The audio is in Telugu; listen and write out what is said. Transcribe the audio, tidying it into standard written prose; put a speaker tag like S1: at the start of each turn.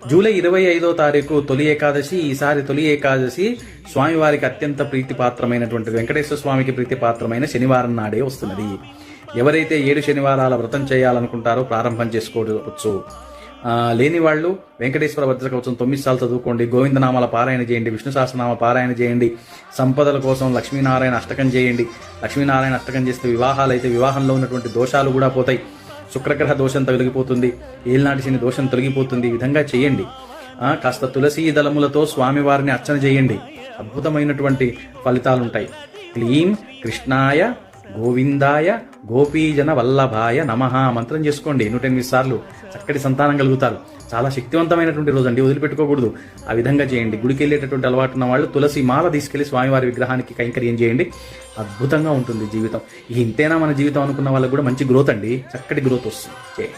S1: జూలై 25వ తారీఖు తొలి ఏకాదశి. ఈసారి తొలి ఏకాదశి స్వామివారికి అత్యంత ప్రీతిపాత్రమైనటువంటి వెంకటేశ్వర స్వామికి ప్రీతిపాత్రమైన శనివారం నాడే వస్తున్నది. ఎవరైతే 7 శనివారాల వ్రతం చేయాలనుకుంటారో ప్రారంభం చేసుకోవచ్చు. లేని వాళ్ళు వెంకటేశ్వర వజ్రకవచం 9 సార్లు చదువుకోండి, గోవిందనామాల పారాయణ చేయండి, విష్ణు సహస్రనామ పారాయణ చేయండి, సంపదల కోసం లక్ష్మీనారాయణ అష్టకం చేయండి. లక్ష్మీనారాయణ అష్టకం చేస్తే వివాహాలు అయితే వివాహంలో ఉన్నటువంటి దోషాలు కూడా పోతాయి. శుక్రగ్రహ దోషం తొలగిపోతుంది, ఏలినాటి శని దోషం తొలగిపోతుంది. ఈ విధంగా చేయండి. కాస్త తులసీ దళములతో స్వామివారిని అర్చన చేయండి, అద్భుతమైనటువంటి ఫలితాలుంటాయి. క్లీం కృష్ణాయ గోవిందాయ గోపీజన వల్లభాయ నమః మంత్రం చేసుకోండి 108 సార్లు. చక్కటి సంతానం కలుగుతారు. చాలా శక్తివంతమైనటువంటి రోజు అండి, వదిలిపెట్టుకోకూడదు. ఆ విధంగా చేయండి. గుడికి వెళ్ళేటటువంటి అలవాటు ఉన్న వాళ్ళు తులసి మాల తీసుకెళ్లి స్వామివారి విగ్రహానికి కైంకర్యం చేయండి. అద్భుతంగా ఉంటుంది జీవితం. ఇంతేనా మన జీవితం అనుకున్న వాళ్ళకి కూడా మంచి గ్రోత్ అండి, చక్కటి గ్రోత్ వస్తుంది. చేయండి.